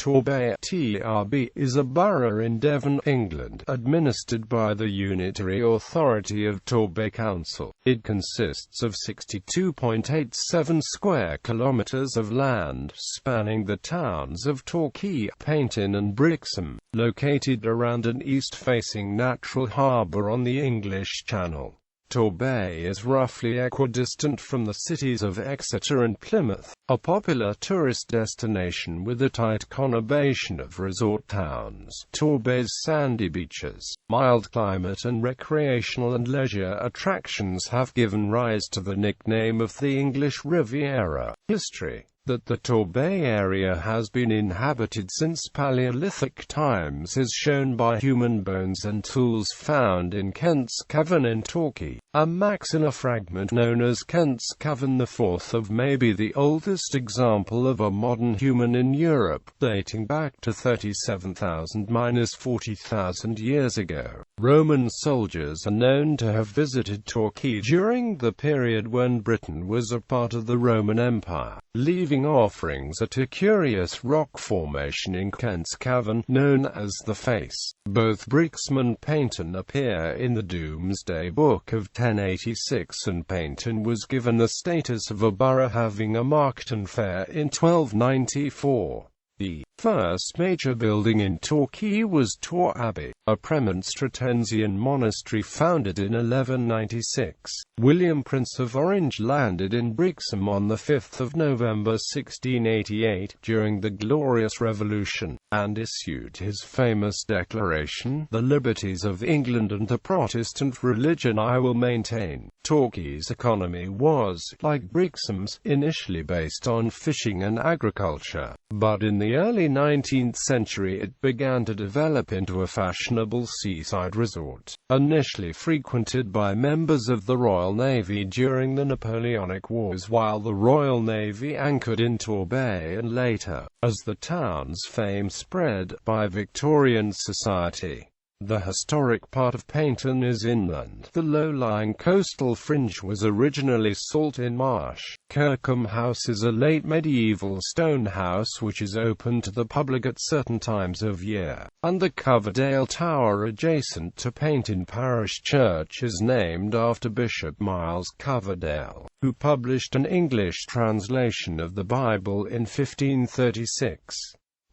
Torbay (Trbæɪ) is a borough in Devon, England, administered by the unitary authority of Torbay Council. It consists of 62.87 square kilometres of land, spanning the towns of Torquay, Paignton and Brixham, located around an east-facing natural harbour on the English Channel. Torbay is roughly equidistant from the cities of Exeter and Plymouth, a popular tourist destination with a tight conurbation of resort towns. Torbay's sandy beaches, mild climate and recreational and leisure attractions have given rise to the nickname of the English Riviera. History: that the Torbay area has been inhabited since Paleolithic times is shown by human bones and tools found in Kent's Cavern in Torquay. A maxilla fragment known as Kent's Cavern IV may be the oldest example of a modern human in Europe, dating back to 37,000–40,000 years ago. Roman soldiers are known to have visited Torquay during the period when Britain was a part of the Roman Empire, leaving offerings at a curious rock formation in Kent's Cavern, known as the Face. Both Brixham and Paignton appear in the Domesday Book of 1086, and Paignton was given the status of a borough having a Marketon Fair in 1294. The first major building in Torquay was Tɔːr្beɪ, a Premonstratensian monastery founded in 1196. William, Prince of Orange, landed in Brixham on 5 November 1688, during the Glorious Revolution, and issued his famous declaration, "The liberties of England and the Protestant religion I will maintain." Torquay's economy was, like Brixham's, initially based on fishing and agriculture, but in the early 19th century it began to develop into a fashionable seaside resort, initially frequented by members of the Royal Navy during the Napoleonic Wars while the Royal Navy anchored in Torbay, and later, as the town's fame spread, by Victorian society. The historic part of Paignton is inland. The low-lying coastal fringe was originally salt in marsh. Kirkham House is a late medieval stone house which is open to the public at certain times of year, and the Coverdale Tower adjacent to Paignton Parish Church is named after Bishop Miles Coverdale, who published an English translation of the Bible in 1536.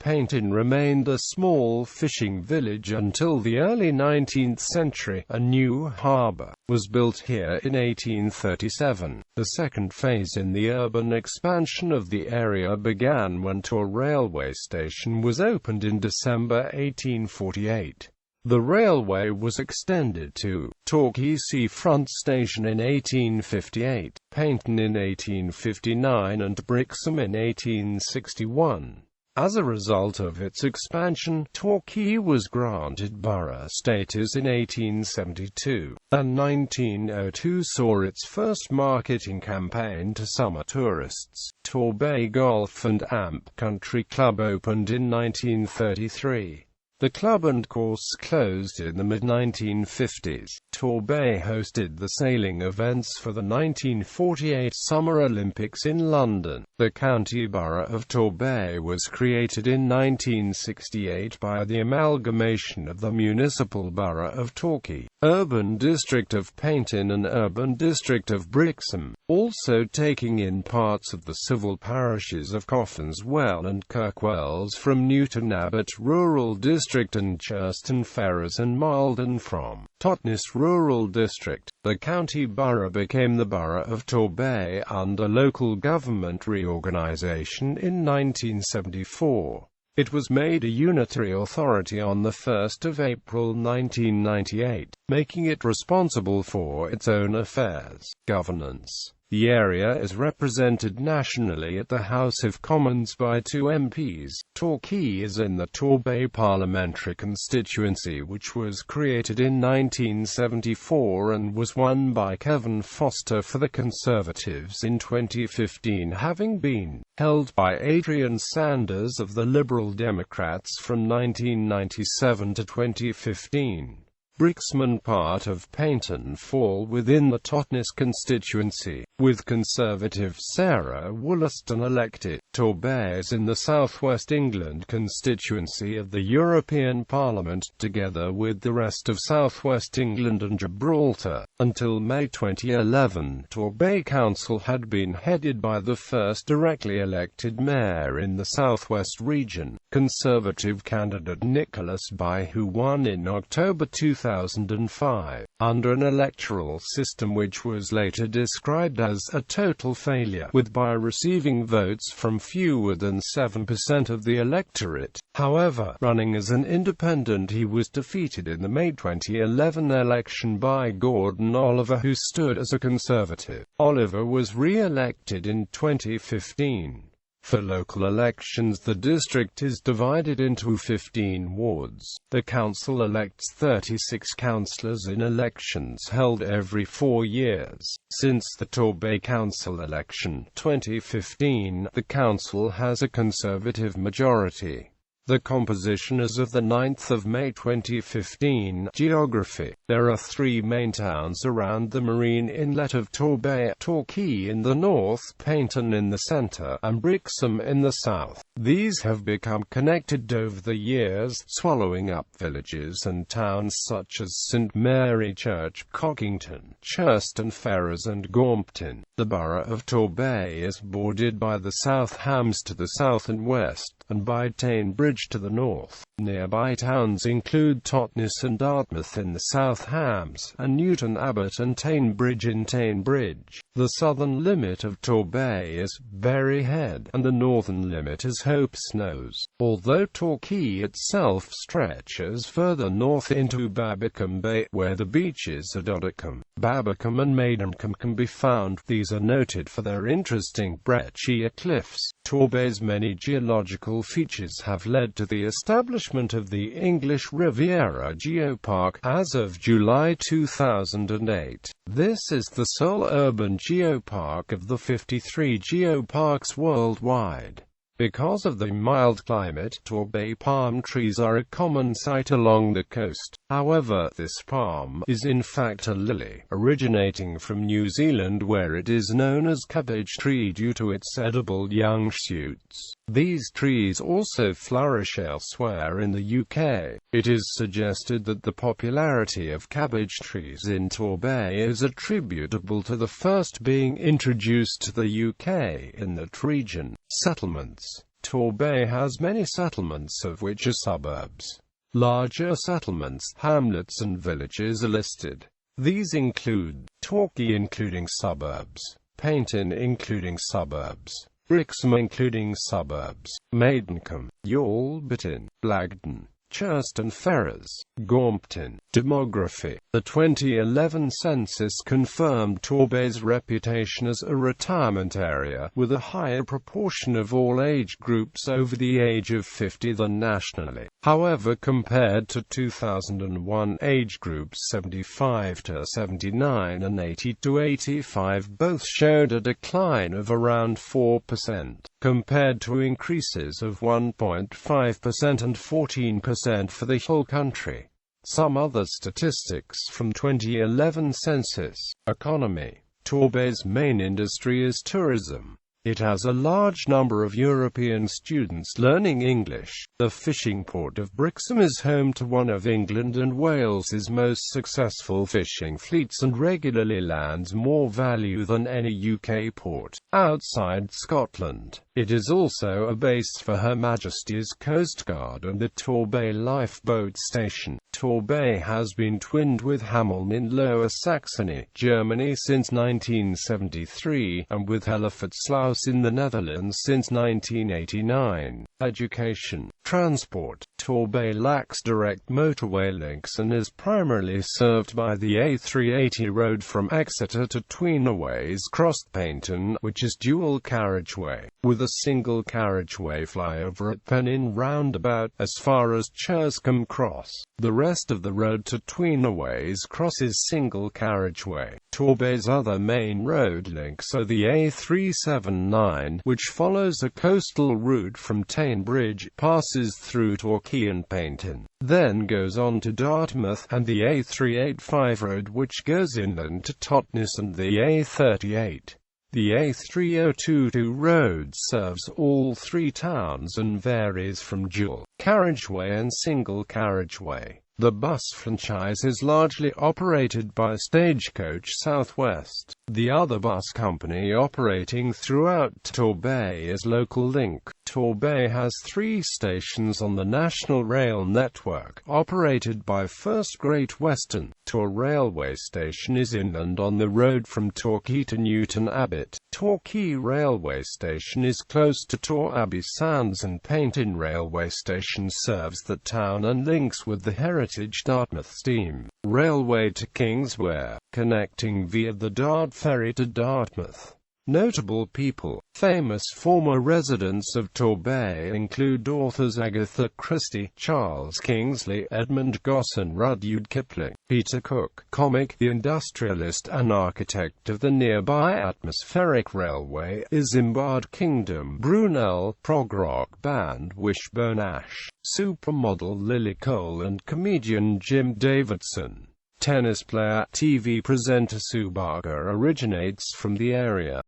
Paignton remained a small fishing village until the early 19th century. A new harbour was built here in 1837. The second phase in the urban expansion of the area began when Tor railway station was opened in December 1848. The railway was extended to Torquay Seafront Station in 1858, Paignton in 1859 and Brixham in 1861. As a result of its expansion, Torquay was granted borough status in 1872, and 1902 saw its first marketing campaign to summer tourists. Torbay Golf and Amp Country Club opened in 1933. The club and course closed in the mid-1950s. Torbay hosted the sailing events for the 1948 Summer Olympics in London. The county borough of Torbay was created in 1968 by the amalgamation of the municipal borough of Torquay, urban district of Paignton and urban district of Brixham, also taking in parts of the civil parishes of Coffins Well and Kirkwells from Newton Abbot rural district and Churston Ferrers and Malden from Totnes rural district. The county borough became the borough of Torbay under local government reorganisation in 1974. It was made a unitary authority on 1 April 1998, making it responsible for its own affairs. Governance. The area is represented nationally at the House of Commons by 2 MPs. Torquay is in the Torbay parliamentary constituency, which was created in 1974 and was won by Kevin Foster for the Conservatives in 2015, having been held by Adrian Sanders of the Liberal Democrats from 1997 to 2015. Brixham and part of Paignton fall within the Totnes constituency, with Conservative Sarah Wollaston elected. Torbay is in the South West England constituency of the European Parliament, together with the rest of South West England and Gibraltar. Until May 2011, Torbay Council had been headed by the first directly elected mayor in the South West region, Conservative candidate Nicholas Bye, who won in October 2005, under an electoral system which was later described as a total failure, with Bye receiving votes from fewer than 7% of the electorate. However, running as an independent, he was defeated in the May 2011 election by Gordon Oliver, who stood as a Conservative. Oliver was re-elected in 2015. For local elections, the district is divided into 15 wards. The council elects 36 councillors in elections held every 4 years. Since the Torbay Council election 2015, the council has a Conservative majority. The composition as of the 9th of May 2015. Geography. There are 3 main towns around the marine inlet of Torbay: Torquay in the north, Paignton in the centre, and Brixham in the south. These have become connected over the years, swallowing up villages and towns such as St Mary Church, Cockington, Churston Ferrers and Gormpton. The borough of Torbay is bordered by the South Hams to the south and west, and by Tyne Bridge to the north. Nearby towns include Totnes and Dartmouth in the South Hams, and Newton Abbot and Tyne Bridge in Tyne Bridge. The southern limit of Torbay is Berry Head, and the northern limit is Hope Snows, although Torquay itself stretches further north into Babbacombe Bay, where the beaches at Oddicombe, Babbacombe and Maidencombe can be found. These are noted for their interesting breccia cliffs. Torbay's many geological features have led to the establishment of the English Riviera Geopark as of July 2008. This is the sole urban geopark of the 53 geoparks worldwide. Because of the mild climate, Torbay palm trees are a common sight along the coast. However, this palm is in fact a lily, originating from New Zealand, where it is known as cabbage tree due to its edible young shoots. These trees also flourish elsewhere in the UK. It is suggested that the popularity of cabbage trees in Torbay is attributable to the first being introduced to the UK in that region. Settlements. Torbay has many settlements, of which are suburbs. Larger settlements, hamlets and villages are listed. These include Torquay including suburbs, Paignton including suburbs, Brixham including suburbs, Maidencombe, Yalbiton, Blagden, Churston Ferrers, Gormpton. Demography. The 2011 census confirmed Torbay's reputation as a retirement area, with a higher proportion of all age groups over the age of 50 than nationally. However, compared to 2001, age groups 75 to 79 and 80 to 85 both showed a decline of around 4%, compared to increases of 1.5% and 14% for the whole country. Some other statistics from 2011 census. Economy. Torbay's main industry is tourism. It has a large number of European students learning English. The fishing port of Brixham is home to one of England and Wales's most successful fishing fleets and regularly lands more value than any UK port outside Scotland. It is also a base for Her Majesty's Coast Guard and the Torbay Lifeboat Station. Torbay has been twinned with Hameln in Lower Saxony, Germany since 1973, and with Hellevoetsluis in the Netherlands since 1989. Education. Transport. Torbay lacks direct motorway links and is primarily served by the A380 road from Exeter to Tweenaways Cross Paignton, which is dual carriageway, with a single carriageway flyover at Pennine Roundabout, as far as Cherscombe Cross. The rest of the road to Tweenaways crosses single carriageway. Torbay's other main road links are the A379, which follows a coastal route from Tane Bridge, passes through Torquay and Paignton, then goes on to Dartmouth, and the A385 road which goes inland to Totnes, and the A38. The A3022 road serves all three towns and varies from dual carriageway and single carriageway. The bus franchise is largely operated by Stagecoach South West. The other bus company operating throughout Torbay is Local Link. Torbay has 3 stations on the national rail network, operated by First Great Western. Tor railway station is inland on the road from Torquay to Newton Abbot. Torquay railway station is close to Tor Abbey Sands, and Paignton railway station serves the town and links with the heritage Dartmouth Steam Railway to Kingswear, connecting via the Dart Ferry to Dartmouth. Notable people. Famous former residents of Torbay include authors Agatha Christie, Charles Kingsley, Edmund Gosse and Rudyard Kipling. Peter Cook, comic, the industrialist and architect of the nearby atmospheric railway, Isambard Kingdom, Brunel, prog rock band Wishbone Ash, supermodel Lily Cole and comedian Jim Davidson. Tennis player, TV presenter Sue Barker originates from the area.